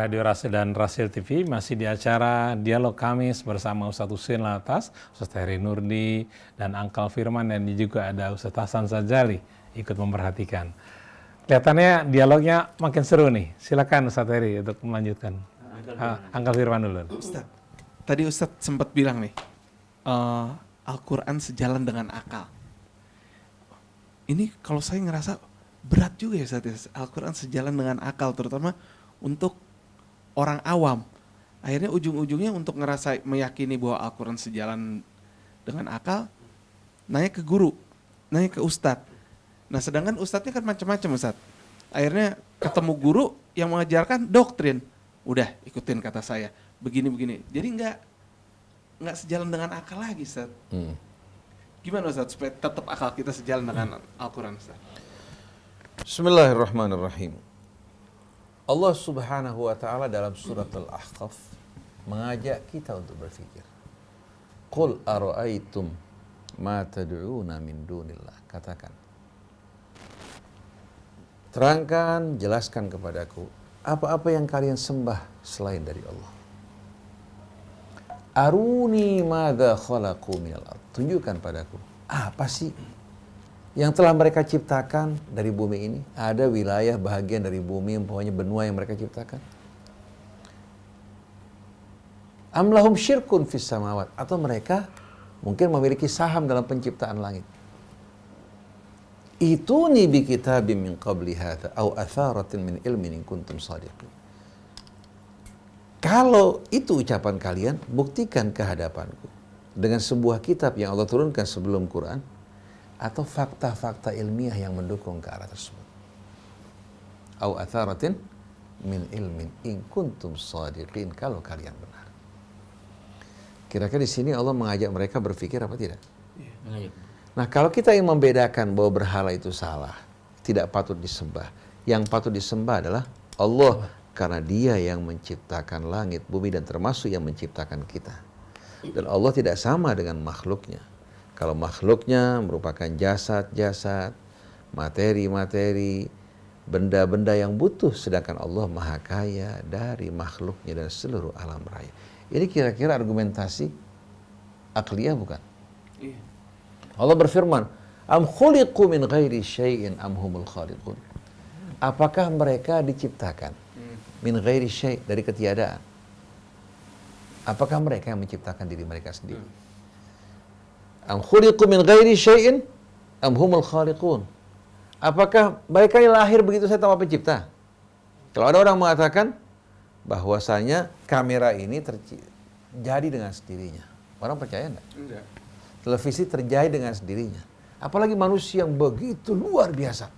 Radio Rasil dan Rasil TV, masih di acara Dialog Kamis bersama Ustadz Husein Latas, Ustadz Heri Nurdi, dan Angkal Firman, dan juga ada Ustadz Hasan Sajali ikut memperhatikan. Kelihatannya dialognya makin seru nih. Silakan Ustadz Heri untuk melanjutkan. Angkal Firman dulu. Ustadz, tadi Ustadz sempat bilang nih, Al-Quran sejalan dengan akal. Ini kalau saya ngerasa berat juga ya Ustadz, Al-Quran sejalan dengan akal, terutama untuk orang awam. Akhirnya ujung-ujungnya untuk ngerasa meyakini bahwa Al-Quran sejalan dengan akal, nanya ke guru, nanya ke ustadz. Nah sedangkan ustadznya kan macam-macam Ustadz. Akhirnya ketemu guru yang mengajarkan doktrin. Udah ikutin kata saya, begini-begini. Jadi nggak sejalan dengan akal lagi Ustadz. Gimana Ustadz supaya tetap akal kita sejalan dengan Al-Quran Ustadz? Bismillahirrahmanirrahim. Allah Subhanahu wa taala dalam surat Al-Ahqaf mengajak kita untuk berpikir. Qul ara'aitum ma tad'una min dunillah. Katakan. Terangkan, jelaskan kepadaku apa-apa yang kalian sembah selain dari Allah. Aruni madza khalaqu minal ard. Tunjukkan padaku apa sih yang telah mereka ciptakan dari bumi ini. Ada wilayah bahagian dari bumi, umpamanya benua yang mereka ciptakan. Am lahum syirkun fis samawat, atau mereka mungkin memiliki saham dalam penciptaan langit. Ituni bi kitabim min qabli hadza aw atharatin min ilmin in kuntum shadiqin. Kalau itu ucapan kalian, buktikan ke hadapanku dengan sebuah kitab yang Allah turunkan sebelum Quran, atau fakta-fakta ilmiah yang mendukung ke arah tersebut. Au atharatin min ilmin in kuntum shadiqin, kalau kalian benar. Kira-kira di sini Allah mengajak mereka berpikir apa tidak? Mengajak. Nah, kalau kita ingin membedakan bahwa berhala itu salah, tidak patut disembah. Yang patut disembah adalah Allah, karena Dia yang menciptakan langit, bumi, dan termasuk yang menciptakan kita. Dan Allah tidak sama dengan makhluknya. Kalau makhluknya merupakan jasad-jasad, materi-materi, benda-benda yang butuh, sedangkan Allah maha kaya dari makhluknya dan seluruh alam raya. Ini kira-kira argumentasi akliyah bukan? Iya. Allah berfirman, am khuliqu min ghairi syai'in am humul khaliqun. Apakah mereka diciptakan min ghairi syai', dari ketiadaan? Apakah mereka yang menciptakan diri mereka sendiri? Am khuliqu min ghairi syai'in am humul khaliqun. Apakah mereka yang lahir begitu saja tanpa pencipta? Kalau ada orang mengatakan bahwasanya kamera ini terjadi dengan sendirinya, orang percaya enggak? Enggak. Televisi terjadi dengan sendirinya. Apalagi manusia yang begitu luar biasa.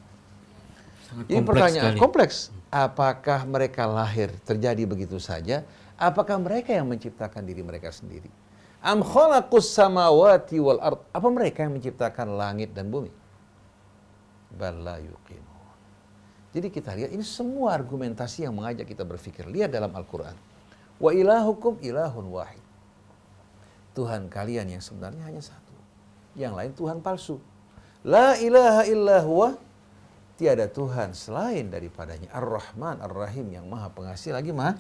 Sangat Ini pertanyaan sekali. kompleks. Apakah mereka lahir terjadi begitu saja? Apakah mereka yang menciptakan diri mereka sendiri? Am khalaqus samawati wal ard. Apa mereka yang menciptakan langit dan bumi? Bal la yuqinun. Jadi kita lihat ini semua argumentasi yang mengajak kita berpikir. Lihat dalam Al-Quran. Wa ilahukum ilahun wahid. Tuhan kalian yang sebenarnya hanya satu. Yang lain Tuhan palsu. La ilaha illa huwa. Tiada Tuhan selain daripadanya. Ar-Rahman, Ar-Rahim, yang maha pengasih lagi maha.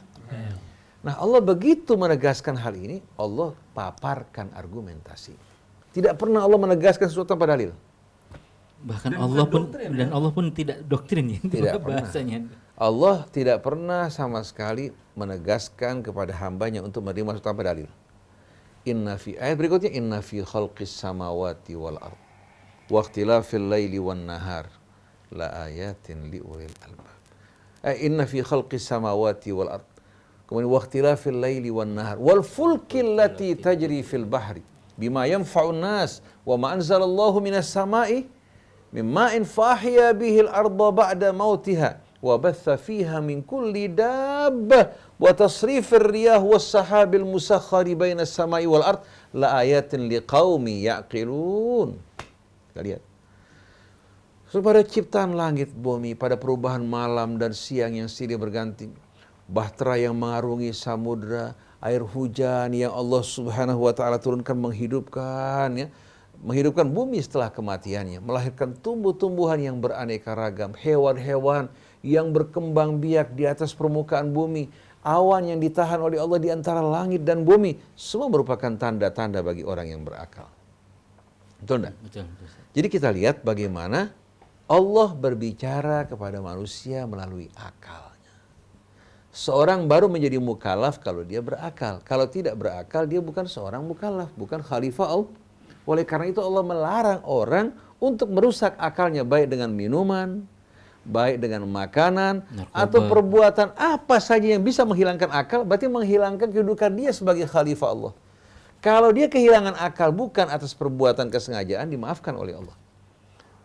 Nah, Allah begitu menegaskan hal ini, Allah paparkan argumentasi. Tidak pernah Allah menegaskan sesuatu tanpa dalil. Bahkan Allah pun tidak doktrin ya, Tidak pernah. bahasanya. Allah tidak pernah sama sekali menegaskan kepada hambanya untuk menerima sesuatu tanpa dalil. Ayat berikutnya, inna fi khalqis samawati wal ard wa ikhtilafil laili wan nahar la ayatin li ulil albab. Inna fi khalqis samawati wal ard. Kemudian waqtilafil laili wan nahar wal fulkil lati tajri fil bahri bima yanfa'un nas wa ma anzalallahu minas sama'i mimma'in fahiya bihil arda ba'da mautiha wa batha fiha min kulli dabbah wa tasrifir riyah was sahabil musakhkhari bainas sama'i wal ard la ayatin liqaumi ya'qilun. Kita lihat. Pada ciptaan langit bumi, pada perubahan malam dan siang yang silih berganti, bahtera yang mengarungi samudra, air hujan yang Allah Subhanahu wa taala turunkan menghidupkan ya, menghidupkan bumi setelah kematiannya, melahirkan tumbuh-tumbuhan yang beraneka ragam, hewan-hewan yang berkembang biak di atas permukaan bumi, awan yang ditahan oleh Allah di antara langit dan bumi, semua merupakan tanda-tanda bagi orang yang berakal. Betul enggak? Betul, betul, Ustaz. Jadi kita lihat bagaimana Allah berbicara kepada manusia melalui akalnya. Seorang baru menjadi mukallaf kalau dia berakal. Kalau tidak berakal, dia bukan seorang mukallaf, bukan khalifah Allah. Oleh karena itu Allah melarang orang untuk merusak akalnya, baik dengan minuman, baik dengan makanan, Narkoba, atau perbuatan apa saja yang bisa menghilangkan akal, berarti menghilangkan kedudukan dia sebagai khalifah Allah. Kalau dia kehilangan akal bukan atas perbuatan kesengajaan, dimaafkan oleh Allah.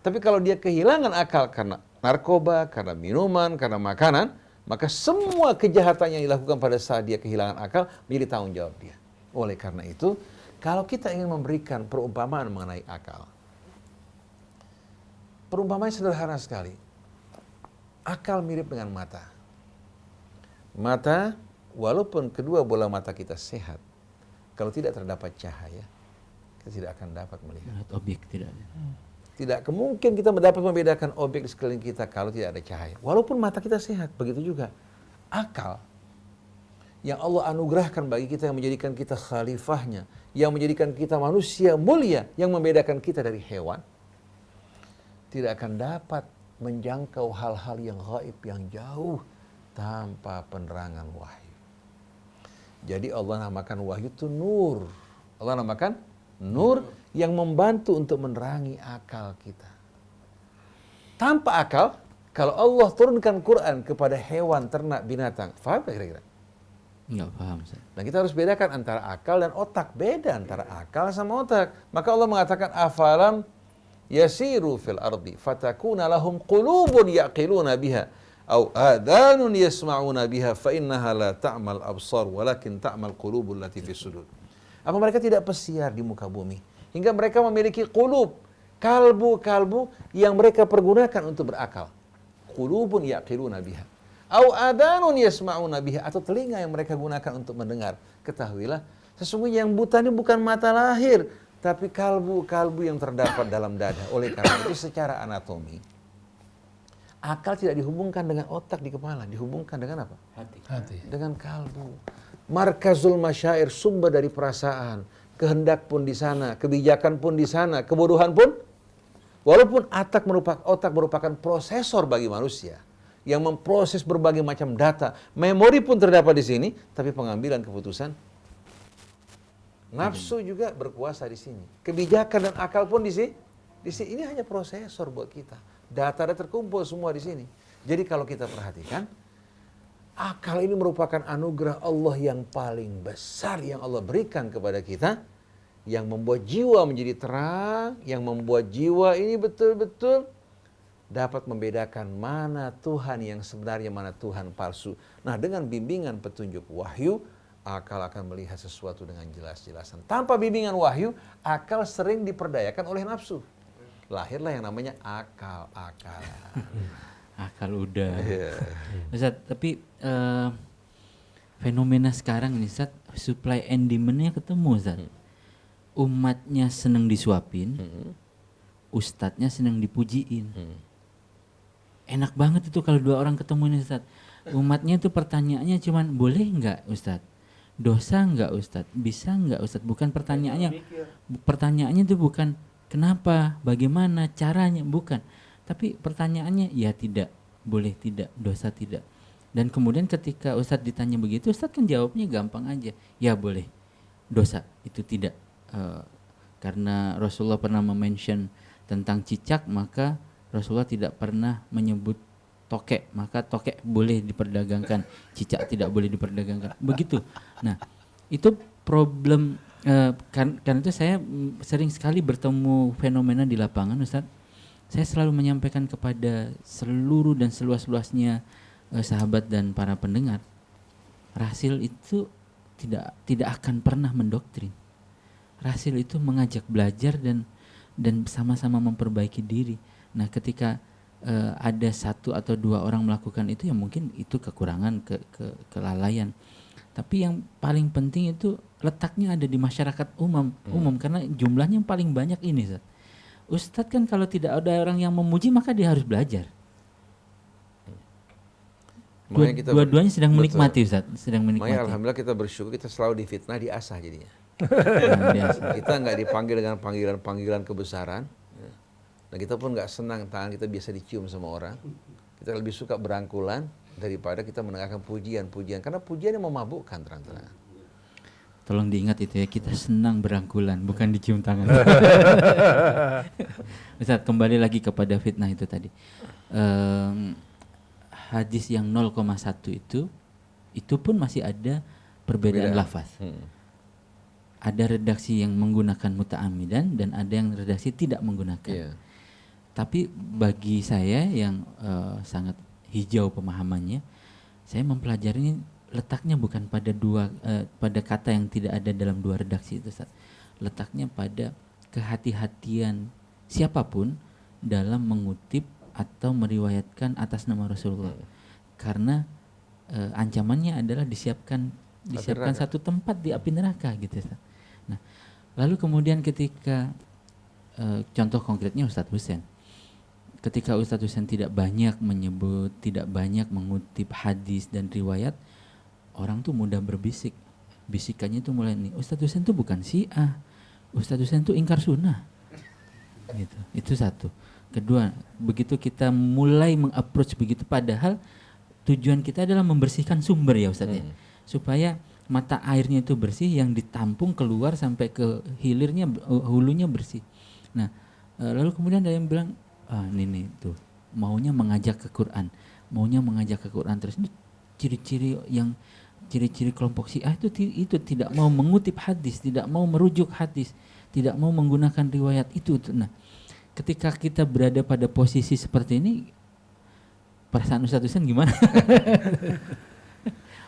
Tapi kalau dia kehilangan akal karena narkoba, karena minuman, karena makanan, maka semua kejahatan yang dilakukan pada saat dia kehilangan akal menjadi tanggung jawab dia. Oleh karena itu, kalau kita ingin memberikan perumpamaan mengenai akal, perumpamaan sederhana sekali. Akal mirip dengan mata. Mata, walaupun kedua bola mata kita sehat, kalau tidak terdapat cahaya, kita tidak akan dapat melihat. Melihat objek tidak ada. Tidak mungkin kita dapat membedakan objek di sekeliling kita kalau tidak ada cahaya. Walaupun mata kita sehat, begitu juga akal yang Allah anugerahkan bagi kita, yang menjadikan kita khalifahnya, yang menjadikan kita manusia mulia, yang membedakan kita dari hewan, tidak akan dapat menjangkau hal-hal yang gaib, yang jauh tanpa penerangan wahyu. Jadi Allah namakan wahyu itu nur. Allah namakan nur yang membantu untuk menerangi akal kita. Tanpa akal, kalau Allah turunkan Quran kepada hewan, ternak, binatang, paham gak kira-kira? Enggak paham, Ustaz. Nah, kita harus bedakan antara akal dan otak. Beda antara akal sama otak. Maka Allah mengatakan, afalam yasiru fil ardi fatakuna lahum qulubun yaqiluna biha au adanun yasma'una biha fa innaha la ta'mal absar walakin ta'mal qulubul lati fis sudur. Apa mereka tidak pesiar di muka bumi hingga mereka memiliki qulub, kalbu-kalbu yang mereka pergunakan untuk berakal. Qulubun yaqiluna biha au adanun yasma'una biha, atau telinga yang mereka gunakan untuk mendengar. Ketahuilah sesungguhnya yang buta ini bukan mata lahir, tapi kalbu-kalbu yang terdapat dalam dada. Oleh karena itu secara anatomi, akal tidak dihubungkan dengan otak di kepala, dihubungkan dengan apa? Hati. Dengan kalbu. Markazul masyair, sumber dari perasaan, kehendak pun di sana, kebijakan pun di sana, kebodohan pun. Walaupun otak merupakan prosesor bagi manusia yang memproses berbagai macam data, memori pun terdapat di sini, tapi pengambilan keputusan, nafsu juga berkuasa di sini. Kebijakan dan akal pun di sini. Ini hanya prosesor buat kita. Data terkumpul semua di sini. Jadi kalau kita perhatikan, akal ini merupakan anugerah Allah yang paling besar yang Allah berikan kepada kita, yang membuat jiwa menjadi terang, yang membuat jiwa ini betul-betul dapat membedakan mana Tuhan yang sebenarnya, mana Tuhan palsu. Nah, dengan bimbingan petunjuk wahyu, akal akan melihat sesuatu dengan jelas-jelasan. Tanpa bimbingan wahyu, akal sering diperdayakan oleh nafsu. Lahirlah yang namanya akal-akalan. Akal udah. Yeah. Ustaz, tapi fenomena sekarang ini, Ustaz, supply and demand-nya ketemu, Ustaz. Umatnya seneng disuapin, ustadznya seneng dipujiin. Enak banget itu kalau dua orang ketemu ini, Ustaz. Umatnya itu pertanyaannya cuman, boleh nggak, Ustaz? Dosa nggak, Ustaz? Bisa nggak, Ustaz? Bukan pertanyaannya. Pertanyaannya itu bukan kenapa, bagaimana, caranya, bukan. Tapi pertanyaannya, ya tidak, boleh tidak, dosa tidak. Dan kemudian ketika Ustadz ditanya begitu, Ustadz kan jawabnya gampang aja, ya boleh, dosa itu tidak. Karena Rasulullah pernah mention tentang cicak, maka Rasulullah tidak pernah menyebut tokek, maka tokek boleh diperdagangkan, cicak tidak boleh diperdagangkan. Begitu. Nah, itu problem. Karena itu saya sering sekali bertemu fenomena di lapangan, Ustadz. Saya selalu menyampaikan kepada seluruh dan seluas-luasnya sahabat dan para pendengar, Rasil itu tidak akan pernah mendoktrin. Rasil itu mengajak belajar dan sama-sama memperbaiki diri. Nah, ketika ada satu atau dua orang melakukan itu, ya mungkin itu kekurangan, kelalaian. Tapi yang paling penting itu letaknya ada di masyarakat umum karena jumlahnya yang paling banyak ini, Ustaz. Ustadz kan kalau tidak ada orang yang memuji, maka dia harus belajar. Makanya kita Dua-duanya sedang betul. menikmati Ustaz, sedang Makanya menikmati. alhamdulillah kita bersyukur kita selalu difitnah, diasah jadinya. Nah, biasa. Kita nggak dipanggil dengan panggilan-panggilan kebesaran, ya. Dan kita pun nggak senang tangan kita biasa dicium sama orang. Kita lebih suka berangkulan daripada kita mendengarkan pujian-pujian, karena pujian yang memabukkan terang-terangan. Tolong diingat itu ya, kita senang berangkulan, bukan dicium tangan. Ustaz, kembali lagi kepada fitnah itu tadi. Hadis yang 0,1 itu pun masih ada perbedaan lafaz. Ada redaksi yang menggunakan muta'amidan dan ada yang redaksi tidak menggunakan. Iya. Tapi bagi saya yang sangat hijau pemahamannya, saya mempelajari letaknya bukan pada pada kata yang tidak ada dalam dua redaksi itu, Ustaz. Letaknya pada kehati-hatian siapapun dalam mengutip atau meriwayatkan atas nama Rasulullah. Karena ancamannya adalah disiapkan satu tempat di api neraka gitu, Ustaz. Nah, lalu kemudian ketika contoh konkretnya Ustadz Husain, ketika Ustadz Husain tidak banyak menyebut, tidak banyak mengutip hadis dan riwayat, orang tuh mudah berbisik. Bisikannya itu mulai nih, Ustadz Husain itu bukan Syiah, Ustadz Husain itu ingkar sunnah. Gitu. Itu satu. Kedua, begitu kita mulai mengapproach begitu, padahal tujuan kita adalah membersihkan sumber ya Ustadz ya, supaya mata airnya itu bersih, yang ditampung keluar sampai ke hilirnya, hulunya bersih. Nah, lalu kemudian ada yang bilang, ini tuh maunya mengajak ke Quran, terus ini ciri-ciri kelompok Syiah itu tidak mau mengutip hadis, tidak mau merujuk hadis, tidak mau menggunakan riwayat itu. Nah, ketika kita berada pada posisi seperti ini, perasaan Ustadz Husain gimana?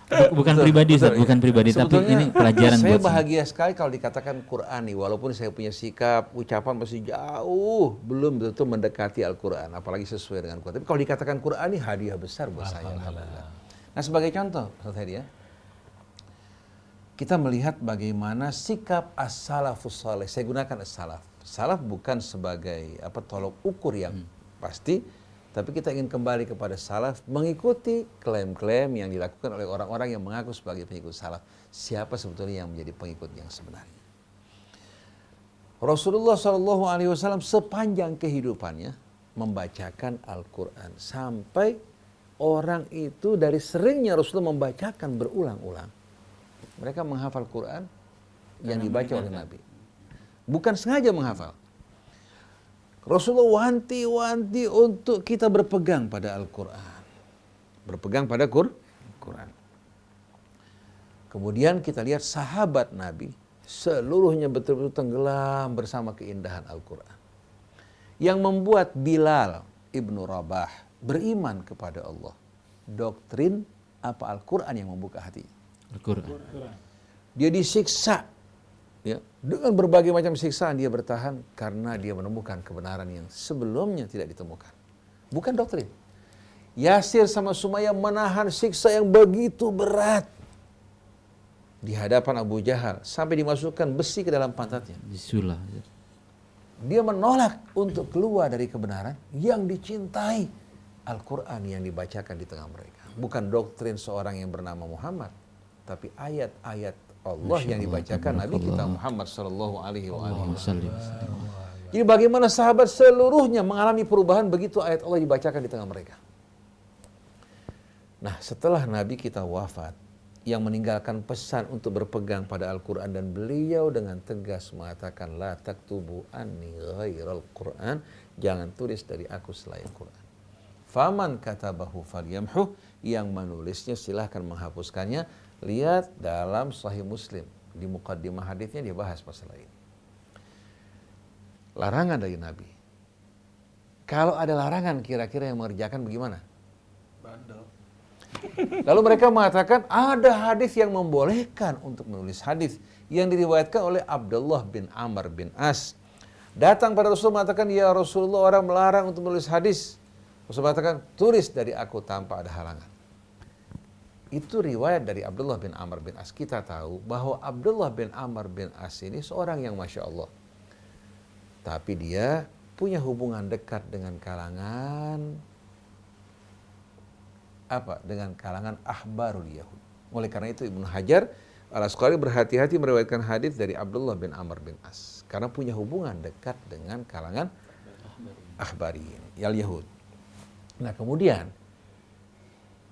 Bukan pribadi, Ustaz, bukan pribadi, tapi ini pelajaran saya buat bahagia sekali kalau dikatakan Qur'ani, walaupun saya punya sikap, ucapan masih jauh belum betul mendekati Al-Quran, apalagi sesuai dengan Quran. Tapi kalau dikatakan Qur'ani, hadiah besar buat saya. Alhamdulillah. Nah, sebagai contoh, Ustaz Hedi ya, kita melihat bagaimana sikap as-salafus saleh. Saya gunakan as-salaf. Salaf bukan sebagai tolok ukur yang pasti, tapi kita ingin kembali kepada salaf, mengikuti klaim-klaim yang dilakukan oleh orang-orang yang mengaku sebagai pengikut salaf. Siapa sebetulnya yang menjadi pengikut yang sebenarnya? Rasulullah SAW sepanjang kehidupannya membacakan Al-Quran, sampai orang itu dari seringnya Rasulullah membacakan berulang-ulang, mereka menghafal Quran yang dibaca oleh Nabi. Bukan sengaja menghafal. Rasulullah wanti-wanti untuk kita berpegang pada Al-Quran. Berpegang pada Quran. Kemudian kita lihat sahabat Nabi, seluruhnya betul-betul tenggelam bersama keindahan Al-Quran. Yang membuat Bilal ibnu Rabah beriman kepada Allah. Doktrin Al-Quran yang membuka hatinya. Al-Quran. Dia disiksa. Ya, dengan berbagai macam siksaan dia bertahan karena dia menemukan kebenaran yang sebelumnya tidak ditemukan. Bukan doktrin. Yasir sama Sumayyah menahan siksa yang begitu berat di hadapan Abu Jahal sampai dimasukkan besi ke dalam pantatnya. Disulah. Dia menolak untuk keluar dari kebenaran yang dicintai, Al-Quran yang dibacakan di tengah mereka. Bukan doktrin seorang yang bernama Muhammad, tapi ayat-ayat Allah yang dibacakan Nabi kita Muhammad sallallahu alaihi wasallam. Jadi bagaimana sahabat seluruhnya mengalami perubahan begitu ayat Allah dibacakan di tengah mereka. Nah, setelah Nabi kita wafat, yang meninggalkan pesan untuk berpegang pada Al-Quran, dan beliau dengan tegas mengatakan, la taktubu anni ghairal Quran, jangan tulis dari aku selain Quran. Faman katabahu falyamhu, yang menulisnya silahkan menghapuskannya. Lihat dalam Sahih Muslim, di muqaddimah hadisnya dia bahas masalah ini. Larangan dari Nabi. Kalau ada larangan kira-kira yang mengerjakan bagaimana? Bandel. Lalu mereka mengatakan ada hadis yang membolehkan untuk menulis hadis yang diriwayatkan oleh Abdullah bin Amr bin As. Datang pada Rasul mengatakan, ya Rasulullah, orang melarang untuk menulis hadis. Rasul mengatakan, tulis dari aku tanpa ada halangan. Itu riwayat dari Abdullah bin Amr bin As. Kita tahu bahwa Abdullah bin Amr bin As ini seorang yang Masya Allah. Tapi dia punya hubungan dekat dengan kalangan apa? Dengan kalangan ahbarul Yahud. Oleh karena itu Ibnu Hajar Al-Asqalani berhati-hati meriwayatkan hadis dari Abdullah bin Amr bin As karena punya hubungan dekat dengan kalangan ahbariyin, Yahud. Nah kemudian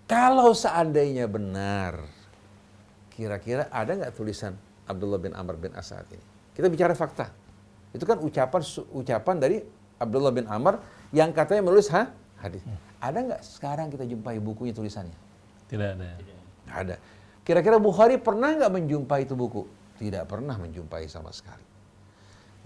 kalau seandainya benar, kira-kira ada nggak tulisan Abdullah bin Amr bin As saat ini? Kita bicara fakta. Itu kan ucapan dari Abdullah bin Amr yang katanya menulis hadis. Ada nggak sekarang kita jumpai bukunya tulisannya? Tidak ada. Nggak ada. Kira-kira Bukhari pernah nggak menjumpai itu buku? Tidak pernah menjumpai sama sekali.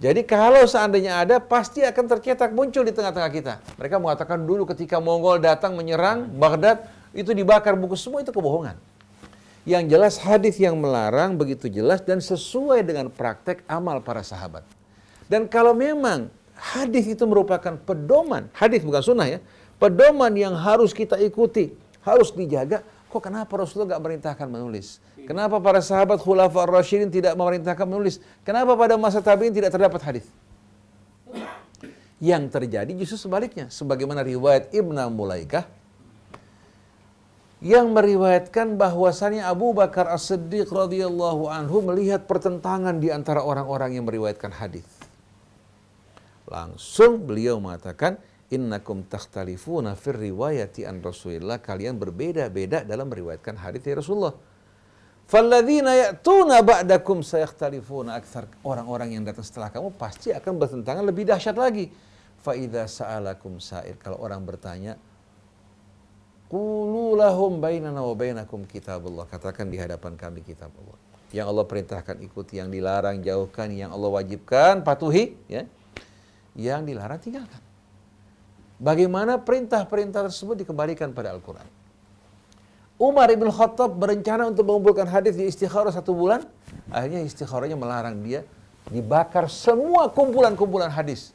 Jadi kalau seandainya ada, pasti akan tercetak muncul di tengah-tengah kita. Mereka mengatakan dulu ketika Mongol datang menyerang Baghdad, itu dibakar buku, semua itu kebohongan. Yang jelas hadis yang melarang begitu jelas dan sesuai dengan praktek amal para sahabat. Dan kalau memang hadis itu merupakan pedoman, hadis bukan sunnah ya, pedoman yang harus kita ikuti, harus dijaga, kok kenapa Rasulullah nggak merintahkan menulis? Kenapa para sahabat Khulafa ar-Rasyidin tidak memerintahkan menulis? Kenapa pada masa tabi'in tidak terdapat hadis? Yang terjadi justru sebaliknya, sebagaimana riwayat Ibnu Mulaikah yang meriwayatkan bahwasannya Abu Bakar As-Siddiq radhiyallahu anhu melihat pertentangan di antara orang-orang yang meriwayatkan hadis. Langsung beliau mengatakan, innakum takhtalifuna fir riwayati an Rasulillah, kalian berbeda-beda dalam meriwayatkan hadis dari Rasulullah. Falladzina ya'tuna ba'dakum sayakhtalifuna aktsar, orang-orang yang datang setelah kamu pasti akan bertentangan lebih dahsyat lagi. Fa idza sa'alakum sa'ir, kalau orang bertanya, qulu lahum bainana wa bainakum kitabullah, katakan di hadapan kami kitab Allah. Yang Allah perintahkan ikuti, yang dilarang jauhkan, yang Allah wajibkan patuhi, ya. Yang dilarang tinggalkan. Bagaimana perintah-perintah tersebut dikembalikan pada Al-Quran. Umar ibn Khattab berencana untuk mengumpulkan hadis di istikharah 1 bulan. Akhirnya istikharahnya melarang dia dibakar semua kumpulan-kumpulan hadis.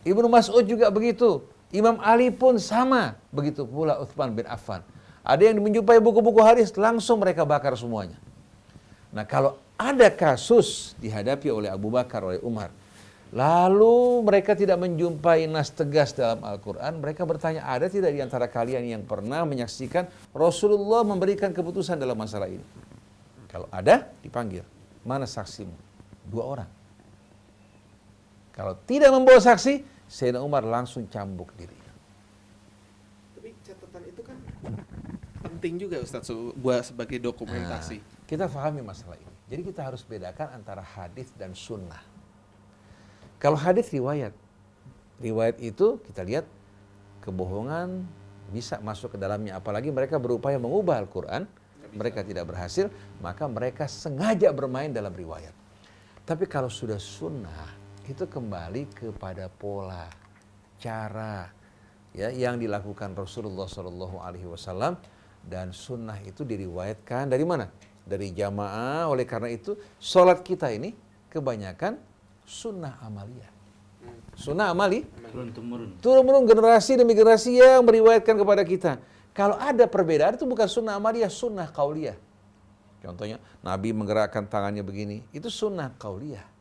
Ibnu Mas'ud juga begitu. Imam Ali pun sama. Begitu pula Utsman bin Affan. Ada yang menjumpai buku-buku hadis, langsung mereka bakar semuanya. Nah kalau ada kasus dihadapi oleh Abu Bakar, oleh Umar, lalu mereka tidak menjumpai nas tegas dalam Al-Quran, mereka bertanya, ada tidak di antara kalian yang pernah menyaksikan Rasulullah memberikan keputusan dalam masalah ini? Kalau ada, dipanggil. Mana saksimu? 2 orang. Kalau tidak membawa saksi, Sayyidina Umar langsung cambuk diri. Tapi catatan itu kan penting juga Ustaz buat sebagai dokumentasi. Kita pahami masalah ini. Jadi kita harus bedakan antara hadis dan sunnah. Kalau hadis riwayat itu kita lihat kebohongan bisa masuk ke dalamnya. Apalagi mereka berupaya mengubah Al-Quran, mereka tidak berhasil, maka mereka sengaja bermain dalam riwayat. Tapi kalau sudah sunnah, itu kembali kepada pola, cara ya yang dilakukan Rasulullah SAW, dan sunnah itu diriwayatkan dari mana? Dari jamaah. Oleh karena itu, sholat kita ini kebanyakan sunnah amaliyah. Sunnah amali, turun-temurun generasi demi generasi yang meriwayatkan kepada kita. Kalau ada perbedaan itu bukan sunnah amaliyah, sunnah qauliyah. Contohnya, Nabi menggerakkan tangannya begini, itu sunnah qauliyah.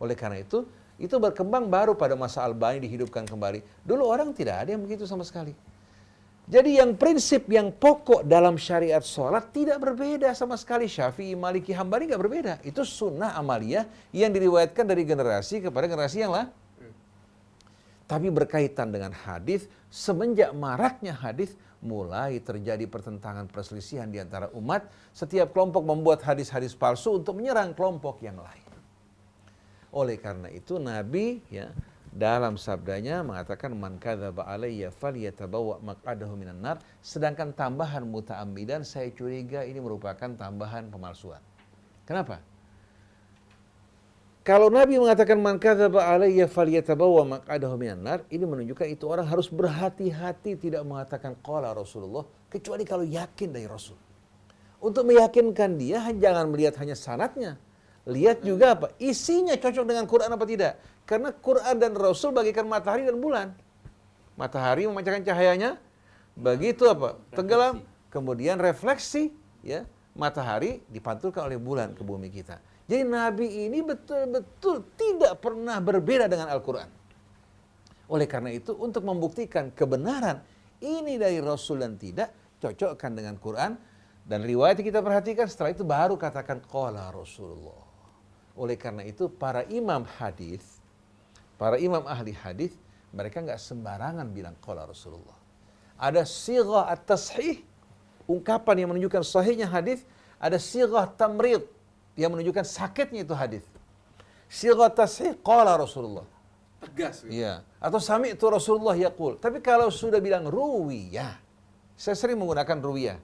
Oleh karena itu berkembang baru pada masa Albani dihidupkan kembali. Dulu orang tidak ada yang begitu sama sekali. Jadi yang prinsip yang pokok dalam syariat sholat tidak berbeda sama sekali. Syafi'i, Maliki, Hambali nggak berbeda. Itu sunnah amaliyah yang diriwayatkan dari generasi kepada generasi yang lain. Tapi berkaitan dengan hadis, semenjak maraknya hadis, mulai terjadi pertentangan perselisihan di antara umat. Setiap kelompok membuat hadis-hadis palsu untuk menyerang kelompok yang lain. Oleh karena itu Nabi ya dalam sabdanya mengatakan man kadzaba alayya falyatabawwa maq'adahu minan nar, sedangkan tambahan muta'ammidan saya curiga ini merupakan tambahan pemalsuan. Kenapa? Kalau Nabi mengatakan man kadzaba alayya falyatabawwa maq'adahu minan nar, ini menunjukkan itu orang harus berhati-hati tidak mengatakan qala Rasulullah kecuali kalau yakin dari Rasul. Untuk meyakinkan dia jangan melihat hanya sanadnya. Lihat juga apa? Isinya cocok dengan Quran apa tidak. Karena Quran dan Rasul bagikan matahari dan bulan. Matahari memancarkan cahayanya, begitu apa? Tenggelam, kemudian refleksi, ya matahari dipantulkan oleh bulan ke bumi kita. Jadi Nabi ini betul-betul tidak pernah berbeda dengan Al-Quran. Oleh karena itu, untuk membuktikan kebenaran ini dari Rasul dan tidak, cocokkan dengan Quran. Dan riwayat yang kita perhatikan setelah itu baru katakan qala Rasulullah. Oleh karena itu para imam hadis, para imam ahli hadis, mereka nggak sembarangan bilang qala Rasulullah. Ada sighah at-tashih, ungkapan yang menunjukkan sahihnya hadis, ada sighah tamrid yang menunjukkan sakitnya itu hadis. Sighah tashih qala Rasulullah. Tegas. Gitu. Iya, atau sami'tu Rasulullah yaqul. Tapi kalau sudah bilang ruwiyah, saya sering menggunakan ruwiyah.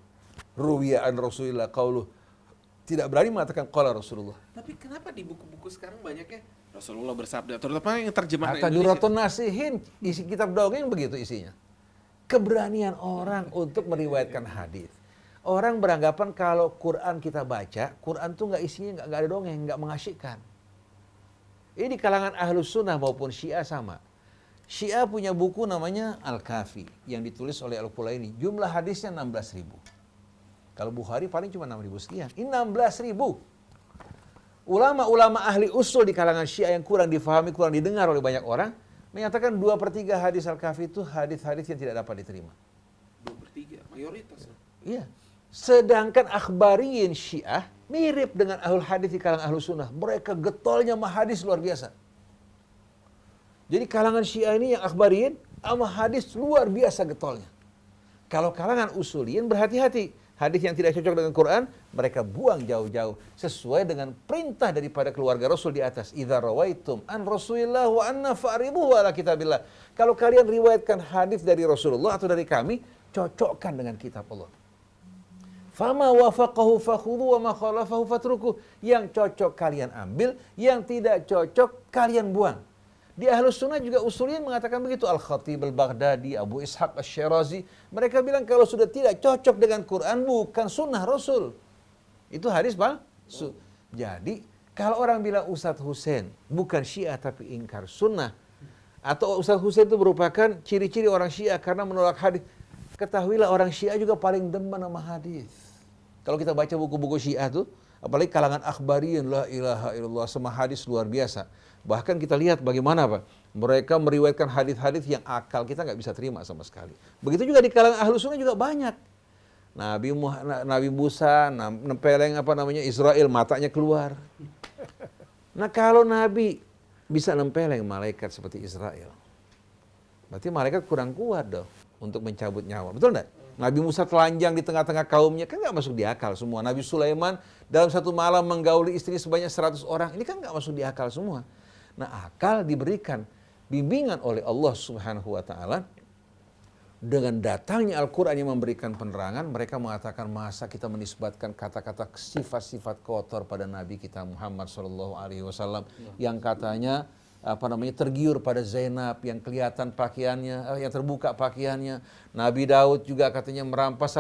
Ruwiyah an Rasulillah qauluh. Tidak berani mengatakan qala Rasulullah. Tapi kenapa di buku-buku sekarang banyaknya Rasulullah bersabda, terutama yang terjemahan Hatta Indonesia. Duratun Nasihin, isi kitab dongeng begitu isinya. Keberanian orang untuk meriwayatkan hadis. Orang beranggapan kalau Quran kita baca, Quran tuh nggak isinya nggak ada dongeng, nggak mengasyikkan. Ini di kalangan Ahlus Sunnah maupun Syiah sama. Syiah punya buku namanya Al-Kafi yang ditulis oleh Al-Kulaini. Jumlah hadisnya 16.000. Kalau Bukhari paling cuma 6.000 sekian. Ini 16.000. Ulama-ulama ahli usul di kalangan Syiah yang kurang difahami, kurang didengar oleh banyak orang, menyatakan 2/3 hadis Al-Kafi itu hadis-hadis yang tidak dapat diterima. 2/3, mayoritas. Iya. Sedangkan akhbariyin Syiah mirip dengan ahlul hadis di kalangan ahlus sunnah. Mereka getolnya sama hadis luar biasa. Jadi kalangan Syiah ini yang akhbariyin sama hadis luar biasa getolnya. Kalau kalangan usuliyin berhati-hati. Hadis yang tidak cocok dengan Quran, mereka buang jauh-jauh. Sesuai dengan perintah daripada keluarga Rasul di atas. Idza rawaitum an Rasulillah wa anna fa'ribuhu ala kitabillah. Kalau kalian riwayatkan hadis dari Rasulullah atau dari kami, cocokkan dengan kitab Allah. Fama wafaqahu fakhudhu wa ma khalafahu fatruku. Yang cocok kalian ambil, yang tidak cocok kalian buang. Di Ahlus Sunnah juga usuliyin mengatakan begitu. Al-Khatib Al-Baghdadi, Abu Ishaq Asy-Syirazi, mereka bilang kalau sudah tidak cocok dengan Quran bukan sunnah Rasul. Itu hadis palsu. Jadi kalau orang bilang Ustadz Husain bukan Syiah tapi ingkar sunnah, atau Ustadz Husain itu merupakan ciri-ciri orang Syiah karena menolak hadis, ketahuilah orang Syiah juga paling demen sama hadis. Kalau kita baca buku-buku Syiah tuh, apalagi kalangan akhbariyin, la ilaha illallah, sama hadis luar biasa. Bahkan kita lihat bagaimana Pak, mereka meriwayatkan hadis-hadis yang akal kita nggak bisa terima sama sekali. Begitu juga di kalangan Ahlus Sunnah juga banyak. Nabi Musa nempeleng Israel, matanya keluar. Nah kalau Nabi bisa nempeleng malaikat seperti Israel, berarti malaikat kurang kuat dong untuk mencabut nyawa, betul enggak? Nabi Musa telanjang di tengah-tengah kaumnya, kan nggak masuk di akal semua. Nabi Sulaiman dalam satu malam menggauli istri sebanyak 100 orang, ini kan nggak masuk di akal semua. Nah akal diberikan bimbingan oleh Allah Subhanahu wa Ta'ala. Dengan datangnya Al-Quran yang memberikan penerangan, mereka mengatakan masa kita menisbatkan kata-kata sifat-sifat kotor pada Nabi kita Muhammad SAW yang katanya tergiur pada Zainab, yang kelihatan pakaiannya, yang terbuka pakaiannya. Nabi Daud juga katanya merampas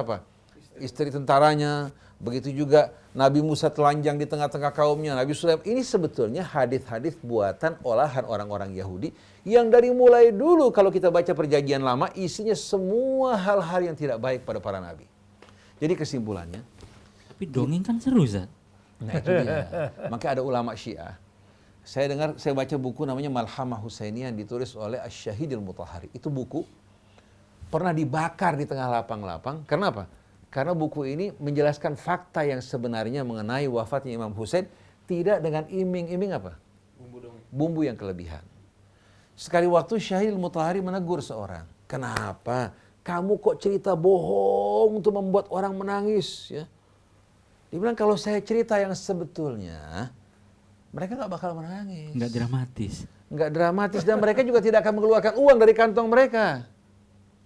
istri tentaranya. Begitu juga Nabi Musa telanjang di tengah-tengah kaumnya. Nabi Sulaiman, ini sebetulnya hadis-hadis buatan olahan orang-orang Yahudi yang dari mulai dulu kalau kita baca perjanjian lama isinya semua hal-hal yang tidak baik pada para nabi. Jadi kesimpulannya, Tapi dongeng kan seru, Zat. nah itu dia. Maka ada ulama Syiah. Saya baca buku namanya Malhamah Husainiyah yang ditulis oleh Asy-Syahidil Mutahhari. Itu buku pernah dibakar di tengah lapang-lapang. Karena apa? Karena buku ini menjelaskan fakta yang sebenarnya mengenai wafatnya Imam Husain tidak dengan iming-iming bumbu yang kelebihan. Sekali waktu Syahidil Mutahhari menegur seorang. Kenapa? Kamu kok cerita bohong untuk membuat orang menangis? Ya. Dia bilang kalau saya cerita yang sebetulnya, mereka nggak bakal menangis. Nggak dramatis. Nggak dramatis dan mereka juga tidak akan mengeluarkan uang dari kantong mereka.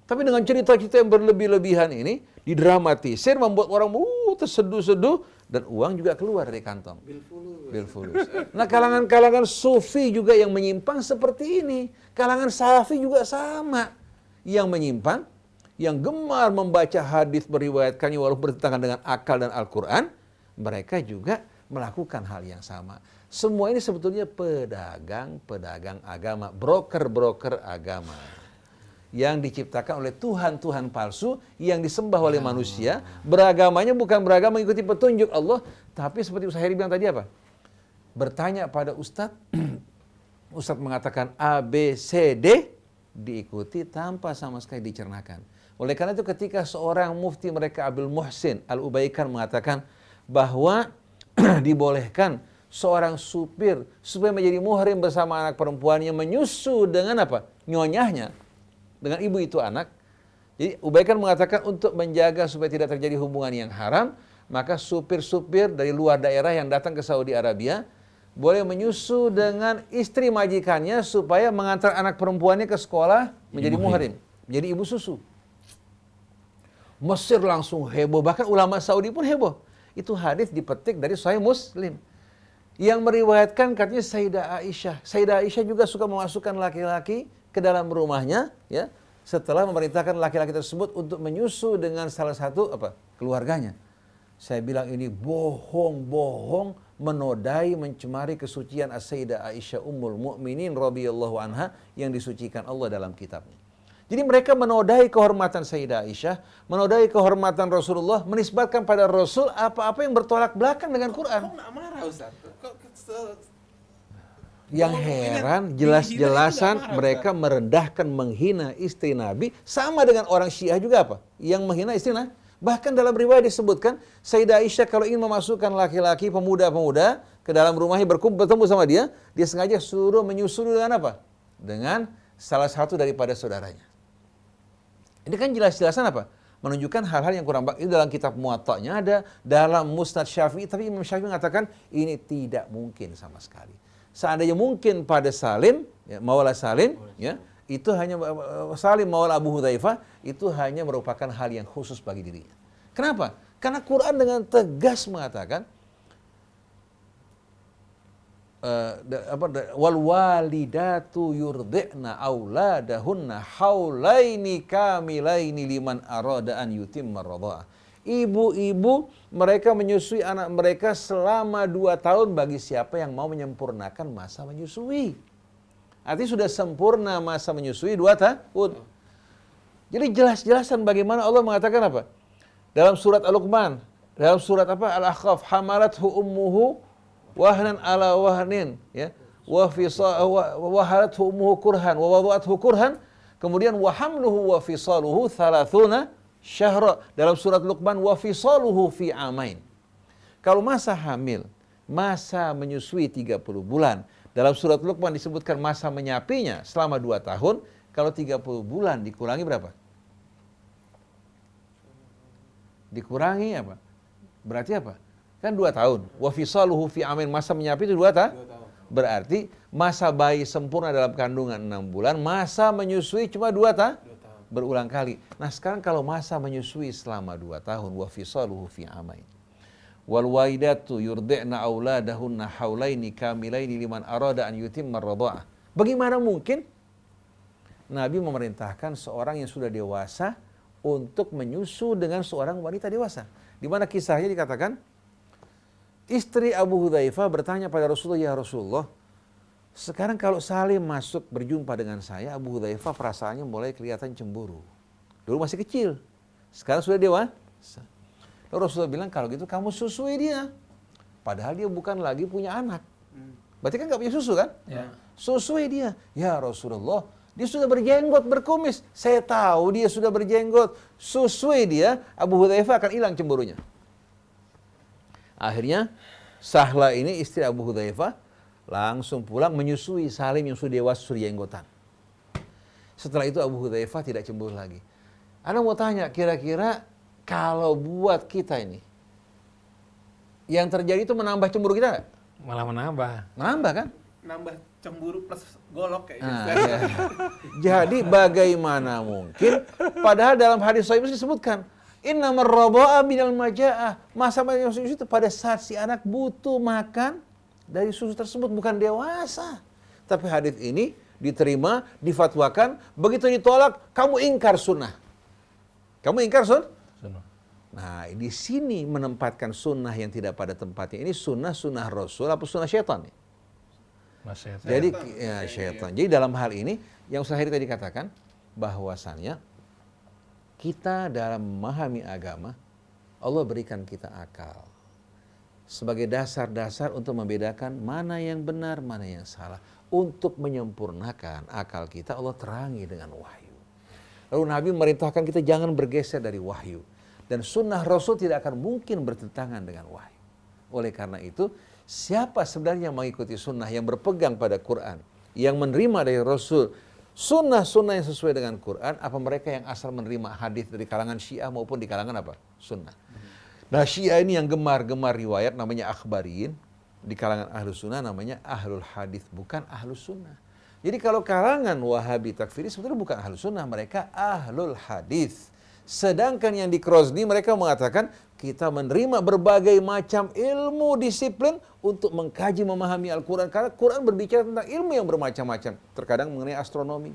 Tapi dengan cerita-cerita yang berlebih-lebihan ini, didramatisir, membuat orang terseduh-seduh, dan uang juga keluar dari kantong. Bil fulus. Nah kalangan-kalangan sufi juga yang menyimpang seperti ini. Kalangan salafi juga sama. Yang menyimpang, yang gemar membaca hadis meriwayatkannya walaupun bertentangan dengan akal dan Al-Quran, mereka juga melakukan hal yang sama. Semua ini sebetulnya pedagang-pedagang agama, broker-broker agama. Yang diciptakan oleh Tuhan-Tuhan palsu yang disembah oleh manusia. Beragamanya bukan beragama mengikuti petunjuk Allah, tapi seperti Ustaz Heri bilang tadi apa? Bertanya pada Ustadz, Ustadz mengatakan A, B, C, D, diikuti tanpa sama sekali dicernakan. Oleh karena itu ketika seorang mufti mereka Abdul Muhsin Al-Ubaikan mengatakan bahwa dibolehkan seorang supir supaya menjadi muhrim bersama anak perempuannya menyusu dengan apa? Nyonyahnya. Dengan ibu itu anak. Jadi Ubaikan mengatakan untuk menjaga supaya tidak terjadi hubungan yang haram, maka supir-supir dari luar daerah yang datang ke Saudi Arabia boleh menyusu dengan istri majikannya supaya mengantar anak perempuannya ke sekolah menjadi muhrim, menjadi ibu susu. Mesir langsung heboh, bahkan ulama Saudi pun heboh. Itu hadis dipetik dari Sahih Muslim. Yang meriwayatkan katanya Sayyidah Aisyah. Sayyidah Aisyah juga suka memasukkan laki-laki ke dalam rumahnya, ya, setelah memerintahkan laki-laki tersebut untuk menyusu dengan salah satu keluarganya. Saya bilang ini bohong-bohong, menodai, mencemari kesucian Sayyidah Aisyah Ummul Mukminin radhiyallahu anha yang disucikan Allah dalam kitabnya. Jadi mereka menodai kehormatan Sayyidah Aisyah, menodai kehormatan Rasulullah, menisbatkan pada Rasul apa-apa yang bertolak belakang dengan Quran. Kok nggak marah Ustaz? Yang heran, jelas-jelasan mereka merendahkan, menghina istri Nabi, sama dengan orang Syiah juga apa? Yang menghina istri Nabi. Bahkan dalam riwayat disebutkan, Sayyidah Aisyah kalau ingin memasukkan laki-laki, pemuda-pemuda ke dalam rumahnya bertemu sama dia sengaja suruh menyusul dengan apa? Dengan salah satu daripada saudaranya. Ini kan jelas-jelasan apa? Menunjukkan hal-hal yang kurang baik. Itu dalam kitab Muwatta'nya ada, dalam Musnad Syafi'i, tapi Imam Syafi'i mengatakan ini tidak mungkin sama sekali. Seandainya mungkin pada Salim, ya, Maula Salim, ya, itu hanya Salim Maula Abu Hudzaifah, itu hanya merupakan hal yang khusus bagi dirinya. Kenapa? Karena Quran dengan tegas mengatakan wal walidatu yurdi'na auladahunna haulaini kamilaini liman arada an yutimma radha'ah. Ibu-ibu mereka menyusui anak mereka selama 2 tahun bagi siapa yang mau menyempurnakan masa menyusui. Artinya sudah sempurna masa menyusui 2 tahun. Jadi jelas-jelasan bagaimana Allah mengatakan apa? Dalam surat Al-Luqman, dalam surat Al-Ahqaf, hamalathu ummuhu wahnan ala wahnin, ya, wahalathu ummuhu kurhan wa wada'athu kurhan, kemudian wa hamluhu wa fisaluhu 30 syahra. Dalam surat Luqman wa fisaluhu fi amain. Kalau masa hamil, masa menyusui 30 bulan, dalam surat Luqman disebutkan masa menyapinya selama 2 tahun. Kalau 30 bulan dikurangi berapa? Dikurangi apa? Berarti apa? Kan 2 tahun. Wa fisaluhu fi amin, masa menyapi itu 2 tahun. Berarti masa bayi sempurna dalam kandungan 6 bulan, masa menyusui cuma 2 tahun. Berulang kali. Nah sekarang kalau masa menyusui selama 2 tahun, wa fisaluhu fi amain. Wal walidatu yurdi'na auladahunna haulaini kamilaini liman arada an yutimma radha'ah. Bagaimana mungkin Nabi memerintahkan seorang yang sudah dewasa untuk menyusu dengan seorang wanita dewasa? Di mana kisahnya dikatakan, istri Abu Hudzaifah bertanya pada Rasulullah, ya Rasulullah, sekarang kalau Salim masuk berjumpa dengan saya, Abu Hudzaifah perasaannya mulai kelihatan cemburu. Dulu masih kecil, sekarang sudah dewasa. Lalu Rasulullah bilang, kalau gitu kamu susui dia. Padahal dia bukan lagi punya anak. Berarti kan gak punya susu kan? Ya. Susui dia. Ya Rasulullah, dia sudah berjenggot, berkumis. Saya tahu dia sudah berjenggot. Susui dia, Abu Hudzaifah akan hilang cemburunya. Akhirnya Sahla ini istri Abu Hudzaifah langsung pulang menyusui Salim yang sudah dewasa, sudah jenggotan. Setelah itu Abu Hudzaifah tidak cemburu lagi. Anda mau tanya, kira-kira kalau buat kita ini, yang terjadi itu menambah cemburu kita nggak? Malah menambah. Menambah kan? Nambah cemburu plus golok kayaknya. Nah, ya. Jadi bagaimana mungkin? Padahal dalam hadis Sahih Muslim disebutkan, innamar radha'a minal maja'ah. Masa menyusui itu pada saat si anak butuh makan dari susu tersebut, bukan dewasa. Tapi hadis ini diterima, difatwakan, begitu ditolak, kamu ingkar sunnah. Kamu ingkar sunnah? Nah, di sini menempatkan sunnah yang tidak pada tempatnya. Ini sunnah Rasul apa sunnah syaitan? Jadi ya, syaitan. Jadi dalam hal ini yang Ustaz Heri tadi katakan, bahwasannya kita dalam memahami agama, Allah berikan kita akal sebagai dasar-dasar untuk membedakan mana yang benar, mana yang salah. Untuk menyempurnakan akal kita, Allah terangi dengan wahyu. Lalu Nabi merintahkan kita jangan bergeser dari wahyu. Dan sunnah Rasul tidak akan mungkin bertentangan dengan wahyu. Oleh karena itu, siapa sebenarnya yang mengikuti sunnah, yang berpegang pada Quran, yang menerima dari Rasul, sunnah-sunnah yang sesuai dengan Quran, apa mereka yang asal menerima hadis dari kalangan Syiah maupun di kalangan apa? Sunnah. Nah, Syiah ini yang gemar-gemar riwayat namanya akhbariin, di kalangan ahlus sunnah namanya ahlul hadis, bukan ahlus sunnah. Jadi kalau kalangan Wahabi takfiri sebetulnya bukan ahlus sunnah, mereka ahlul hadis. Sedangkan yang di Krosni mereka mengatakan kita menerima berbagai macam ilmu disiplin untuk mengkaji memahami Al-Quran. Karena Quran berbicara tentang ilmu yang bermacam-macam. Terkadang mengenai astronomi,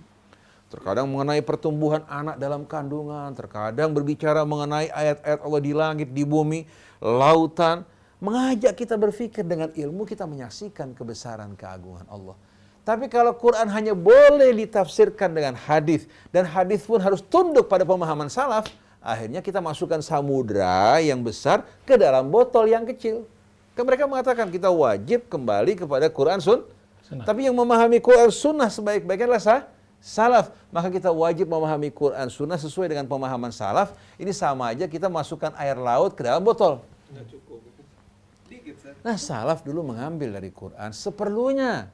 terkadang mengenai pertumbuhan anak dalam kandungan, terkadang berbicara mengenai ayat-ayat Allah di langit, di bumi, lautan. Mengajak kita berpikir dengan ilmu kita menyaksikan kebesaran keagungan Allah. Tapi kalau Quran hanya boleh ditafsirkan dengan hadis dan hadis pun harus tunduk pada pemahaman salaf, akhirnya kita masukkan samudra yang besar ke dalam botol yang kecil. Kan mereka mengatakan kita wajib kembali kepada Quran sunnah. Tapi yang memahami Quran sunnah sebaik-baiknya adalah salaf. Maka kita wajib memahami Quran sunnah sesuai dengan pemahaman salaf. Ini sama aja kita masukkan air laut ke dalam botol. Nah, salaf dulu mengambil dari Quran seperlunya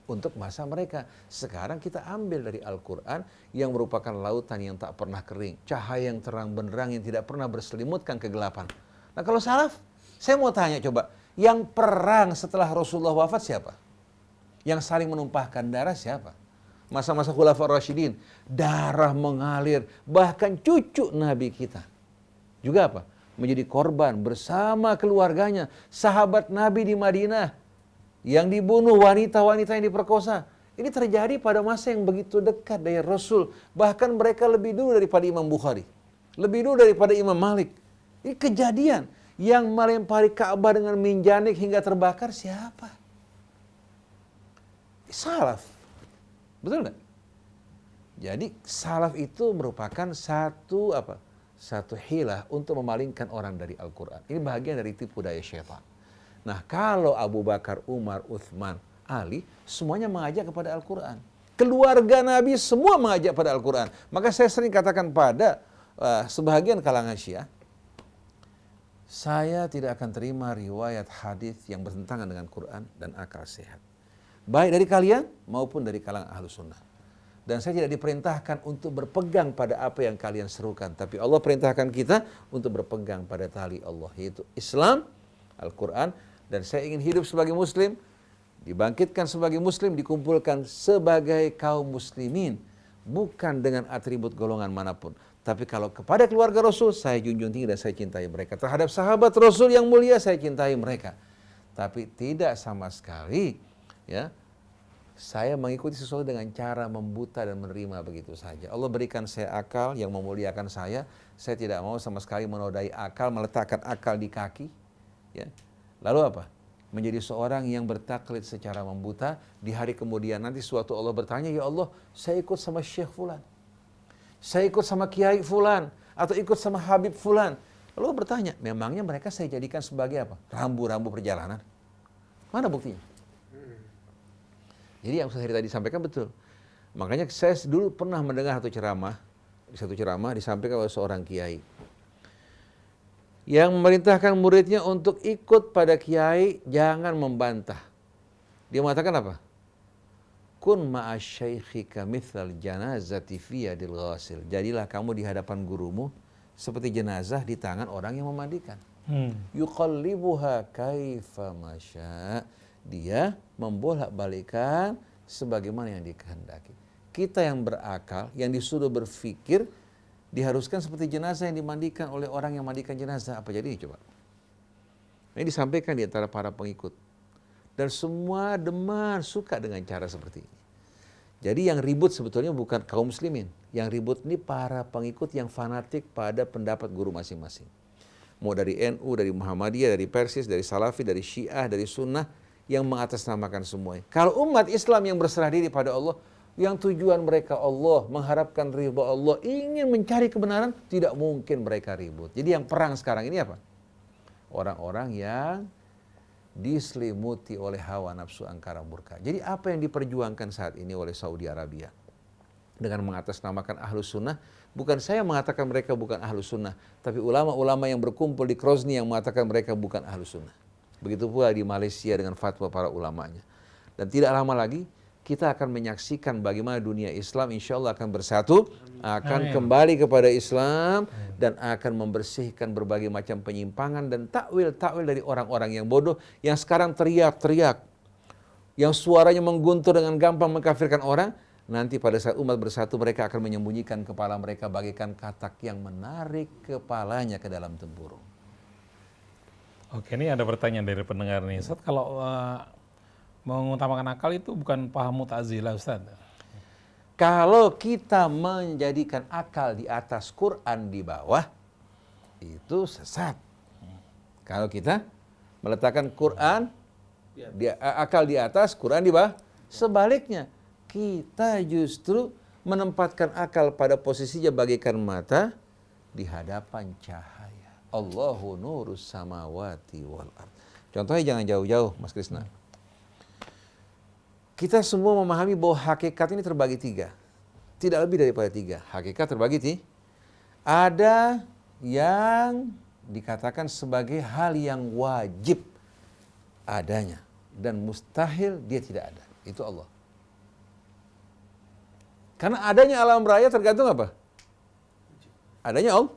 untuk masa mereka. Sekarang kita ambil dari Al-Quran yang merupakan lautan yang tak pernah kering, cahaya yang terang benderang yang tidak pernah berselimutkan kegelapan. Nah, kalau salaf, saya mau tanya coba, yang perang setelah Rasulullah wafat siapa? Yang saling menumpahkan darah siapa? Masa-masa Khulafaur Rasyidin, darah mengalir, bahkan cucu Nabi kita juga apa? Menjadi korban bersama keluarganya, sahabat Nabi di Madinah yang dibunuh, wanita-wanita yang diperkosa. Ini terjadi pada masa yang begitu dekat dari Rasul. Bahkan mereka lebih dulu daripada Imam Bukhari, lebih dulu daripada Imam Malik. Ini kejadian. Yang melempari Ka'bah dengan minjanik hingga terbakar siapa? Salaf. Betul nggak? Jadi salaf itu merupakan satu hilah untuk memalingkan orang dari Al-Quran. Ini bagian dari tipu daya syaitan. Nah, kalau Abu Bakar, Umar, Uthman, Ali, semuanya mengajak kepada Al-Quran. Keluarga Nabi semua mengajak pada Al-Quran. Maka saya sering katakan pada sebahagian kalangan Syiah, saya tidak akan terima riwayat hadis yang bertentangan dengan Quran dan akal sehat. Baik dari kalian maupun dari kalangan Ahlus Sunnah. Dan saya tidak diperintahkan untuk berpegang pada apa yang kalian serukan. Tapi Allah perintahkan kita untuk berpegang pada tali Allah, yaitu Islam, Al-Quran. Dan saya ingin hidup sebagai muslim, dibangkitkan sebagai muslim, dikumpulkan sebagai kaum muslimin. Bukan dengan atribut golongan manapun. Tapi kalau kepada keluarga Rasul, saya junjung tinggi dan saya cintai mereka. Terhadap sahabat Rasul yang mulia, saya cintai mereka. Tapi tidak sama sekali, ya, saya mengikuti sesuatu dengan cara membuta dan menerima begitu saja. Allah berikan saya akal yang memuliakan saya tidak mau sama sekali menodai akal, meletakkan akal di kaki. Ya. Lalu apa? Menjadi seorang yang bertaklid secara membuta. Di hari kemudian nanti suatu Allah bertanya, ya Allah, saya ikut sama Syekh Fulan, saya ikut sama Kiai Fulan, atau ikut sama Habib Fulan. Lalu Allah bertanya, memangnya mereka saya jadikan sebagai apa? Rambu-rambu perjalanan. Mana buktinya? Jadi yang saya tadi sampaikan betul. Makanya saya dulu pernah mendengar satu ceramah disampaikan oleh seorang kiai yang memerintahkan muridnya untuk ikut pada kiai, jangan membantah. Dia mengatakan apa? Kun ma'asyaikhika mithlal janazati fi yadil ghasil. Jadilah kamu di hadapan gurumu seperti jenazah di tangan orang yang memandikan. Yuqallibuha kaifa masya. Dia membolak-balikan sebagaimana yang dikehendaki. Kita yang berakal, yang disuruh berpikir, diharuskan seperti jenazah yang dimandikan oleh orang yang mandikan jenazah. Apa jadinya coba? Ini disampaikan di antara para pengikut. Dan semua deman suka dengan cara seperti ini. Jadi yang ribut sebetulnya bukan kaum muslimin. Yang ribut ini para pengikut yang fanatik pada pendapat guru masing-masing. Mau dari NU, dari Muhammadiyah, dari Persis, dari Salafi, dari Syiah, dari Sunnah, yang mengatasnamakan semuanya. Kalau umat Islam yang berserah diri pada Allah, yang tujuan mereka Allah, mengharapkan ridha Allah, ingin mencari kebenaran, tidak mungkin mereka ribut. Jadi yang perang sekarang ini apa? Orang-orang yang diselimuti oleh hawa nafsu angkara murka. Jadi apa yang diperjuangkan saat ini oleh Saudi Arabia? dengan mengatasnamakan ahlus sunnah. Bukan saya mengatakan mereka bukan ahlus sunnah, tapi ulama-ulama yang berkumpul di Grozny yang mengatakan mereka bukan ahlus sunnah. Begitu pula di Malaysia dengan fatwa para ulamanya. Dan tidak lama lagi kita akan menyaksikan bagaimana dunia Islam insya Allah akan bersatu, akan kembali kepada Islam, dan akan membersihkan berbagai macam penyimpangan dan takwil-takwil dari orang-orang yang bodoh, yang sekarang teriak-teriak, yang suaranya mengguntur dengan gampang mengkafirkan orang. Nanti pada saat umat bersatu mereka akan menyembunyikan kepala mereka bagaikan katak yang menarik kepalanya ke dalam tempurung. Oke, ini ada pertanyaan dari pendengar nih, Ustaz. Kalau mengutamakan akal itu bukan paham Mu'tazilah, Ustaz? Kalau kita menjadikan akal di atas Quran di bawah, itu sesat. Kalau kita meletakkan Quran, akal di atas, Quran di bawah, sebaliknya. Kita justru menempatkan akal pada posisinya bagaikan mata di hadapan cahaya. Allahu nurus samawati wal ard. Contohnya jangan jauh-jauh, Mas Krisna. Kita semua memahami bahwa hakikat ini terbagi 3. Tidak lebih daripada 3. Hakikat terbagi 3. Ada yang dikatakan sebagai hal yang wajib adanya. Dan mustahil dia tidak ada. Itu Allah. Karena adanya alam raya tergantung apa? Adanya Allah.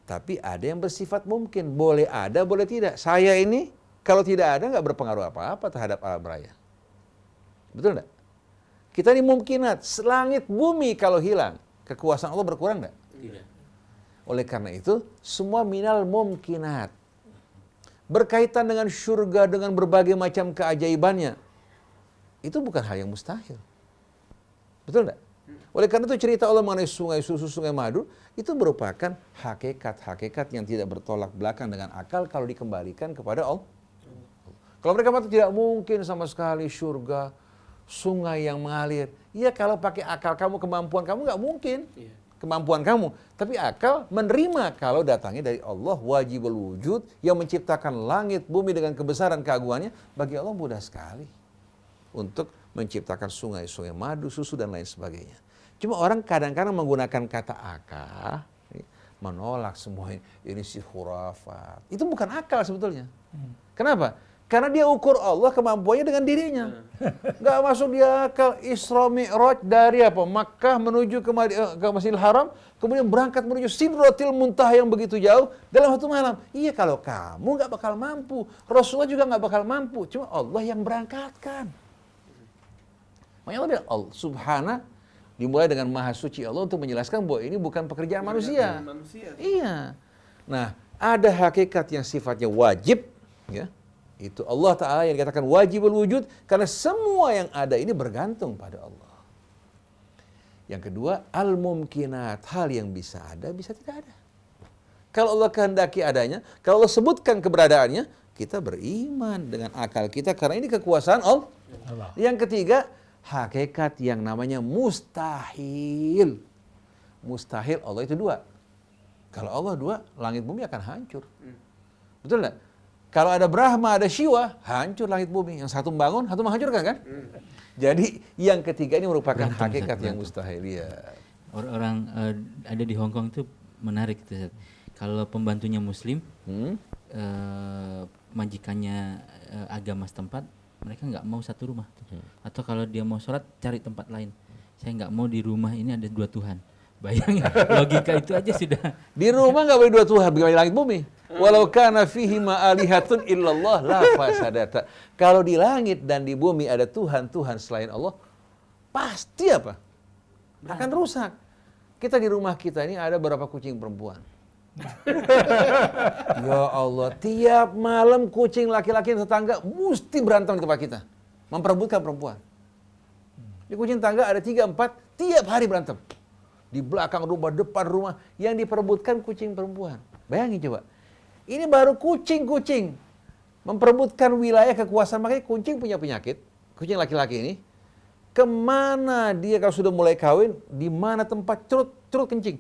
Tapi ada yang bersifat mungkin. Boleh ada, boleh tidak. Saya ini kalau tidak ada nggak berpengaruh apa-apa terhadap alam raya. Betul nggak? Kita ini mungkinat. Langit bumi kalau hilang, kekuasaan Allah berkurang nggak? Tidak. Oleh karena itu, semua minal mumkinat. Berkaitan dengan surga, dengan berbagai macam keajaibannya. Itu bukan hal yang mustahil. Betul enggak? Oleh karena itu cerita Allah mengenai sungai susu, sungai madu, itu merupakan hakikat-hakikat yang tidak bertolak belakang dengan akal kalau dikembalikan kepada Allah. Kalau mereka mengatakan tidak mungkin sama sekali surga, sungai yang mengalir. Ya kalau pakai akal kamu, kemampuan kamu nggak mungkin. Kemampuan kamu. Tapi akal menerima kalau datangnya dari Allah wajibul wujud yang menciptakan langit, bumi dengan kebesaran keagungannya. Bagi Allah mudah sekali untuk menciptakan sungai-sungai madu, susu, dan lain sebagainya. Cuma orang kadang-kadang menggunakan kata akal, menolak semua ini sih khurafat. Itu bukan akal sebetulnya. Kenapa? Karena dia ukur Allah kemampuannya dengan dirinya. Nggak masuk dia akal. Isra Mi'raj dari apa? Makkah menuju ke Masjidil Haram, kemudian berangkat menuju Sidratil Muntaha yang begitu jauh dalam 1 malam. Iya, kalau kamu nggak bakal mampu, Rasulullah juga nggak bakal mampu. Cuma Allah yang berangkatkan. Makanya Allah bilang, Subhana, dimulai dengan Maha Suci Allah untuk menjelaskan bahwa ini bukan pekerjaan manusia. Iya. Nah, ada hakikat yang sifatnya wajib, ya. Itu Allah Ta'ala yang dikatakan wajibul wujud, karena semua yang ada ini bergantung pada Allah. Yang kedua, al-mumkinat, hal yang bisa ada, bisa tidak ada. Kalau Allah kehendaki adanya, kalau Allah sebutkan keberadaannya, kita beriman dengan akal kita, karena ini kekuasaan Allah. Yang ketiga, hakikat yang namanya mustahil. Mustahil Allah itu 2. Kalau Allah 2, langit bumi akan hancur. Betul nggak? Kalau ada Brahma, ada Shiva, hancur langit bumi. Yang satu membangun, satu menghancurkan kan? Jadi yang ketiga ini merupakan hakikat yang mustahil. Ya. Orang-orang ada di Hong Kong itu menarik itu. Kalau pembantunya Muslim, majikannya agama setempat, mereka nggak mau satu rumah. Atau kalau dia mau sholat, cari tempat lain. Saya nggak mau di rumah ini ada 2 Tuhan. Bayangin, logika itu aja sudah. Di rumah nggak boleh 2 Tuhan, bagaimana langit bumi? Walau kana fihi ma'alihatun illallah la fasadata. Kalau di langit dan di bumi ada Tuhan-Tuhan selain Allah, pasti apa? Akan rusak. Kita di rumah kita ini ada berapa kucing perempuan? Ya Allah, tiap malam kucing laki-laki tetangga mesti berantem di tempat kita. Memperebutkan perempuan. Di kucing tangga ada 3-4, tiap hari berantem. Di belakang rumah, depan rumah, yang diperebutkan kucing perempuan. Bayangin coba. Ini baru kucing-kucing memperebutkan wilayah kekuasaan. Makanya kucing punya penyakit, kucing laki-laki ini. Kemana dia kalau sudah mulai kawin, di mana tempat curut kencing.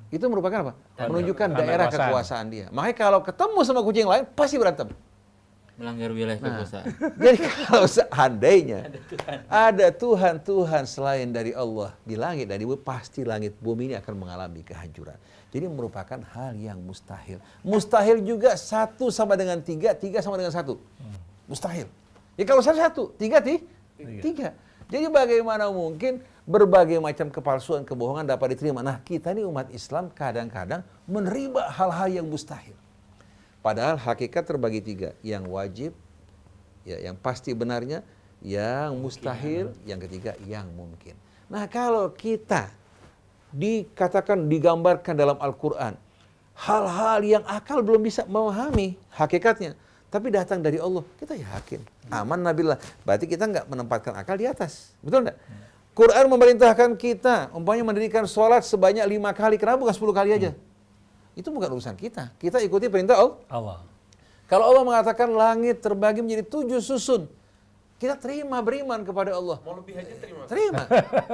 Itu merupakan apa? Menunjukkan daerah kekuasaan dia. Makanya kalau ketemu sama kucing lain, pasti berantem. Melanggar wilayah kekuasaan. Jadi kalau seandainya ada Tuhan selain dari Allah di langit dan di bumi, pasti langit bumi ini akan mengalami kehancuran. Jadi merupakan hal yang mustahil. Mustahil juga 1 sama dengan 3, 3 sama dengan 1. Mustahil. Ya kalau satu, 3, 3. Jadi bagaimana mungkin berbagai macam kepalsuan, kebohongan dapat diterima. Nah, kita ini umat Islam kadang-kadang menerima hal-hal yang mustahil. Padahal hakikat terbagi 3, yang wajib, ya, yang pasti benarnya, yang mustahil, yang ketiga yang mungkin. Nah, kalau kita dikatakan, digambarkan dalam Al-Quran, hal-hal yang akal belum bisa memahami hakikatnya, tapi datang dari Allah, kita yakin, aman nabillah. Berarti kita nggak menempatkan akal di atas, betul nggak? Quran memerintahkan kita, umpamanya mendirikan sholat sebanyak 5 kali, kenapa bukan 10 kali aja? Itu bukan urusan kita. Kita ikuti perintah Allah. Kalau Allah mengatakan langit terbagi menjadi 7 susun, kita terima, beriman kepada Allah. Mau lebih aja terima. Terima.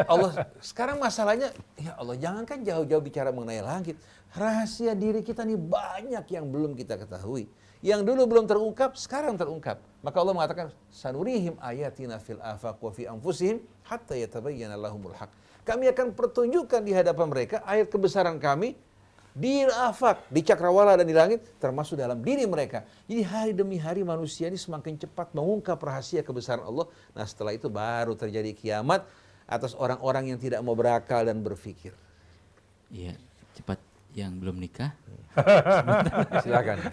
Allah, sekarang masalahnya, ya Allah, jangankan jauh-jauh bicara mengenai langit. Rahasia diri kita nih banyak yang belum kita ketahui. Yang dulu belum terungkap, sekarang terungkap. Maka Allah mengatakan, sanurihim ayatina fil afaq wa fi anfusihim hatta yatabayyana lahumul haq. Kami akan pertunjukkan di hadapan mereka ayat kebesaran kami di afak, di cakrawala dan di langit, termasuk dalam diri mereka. Jadi hari demi hari manusia ini semakin cepat mengungkap rahasia kebesaran Allah. Nah, setelah itu baru terjadi kiamat atas orang-orang yang tidak mau berakal dan berpikir. Iya, cepat yang belum nikah. Silakan.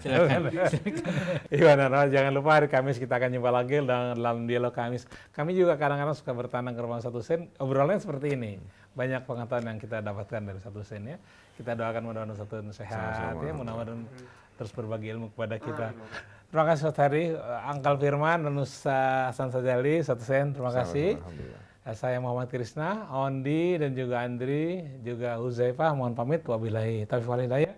Iwan, jangan lupa hari Kamis kita akan jumpa lagi dalam dialog Kamis. Kami juga kadang-kadang suka bertandang ke rumah Satu Sen. Obrolannya seperti ini. Banyak pengetahuan yang kita dapatkan dari Satu Sen ya. Kita doakan mudah-mudahan Satu Sen sehat ya. Mudah-mudahan terus berbagi ilmu kepada kita. Terima kasih Ustaz Hari, Angkal Firman dan Ustaz Hasan Sajali, Satu Sen. Terima kasih. Saya Muhammad Krisna, Ondi dan juga Andri, juga Huzaifah. Mohon pamit. Wabillahi taufiq wal hidayah.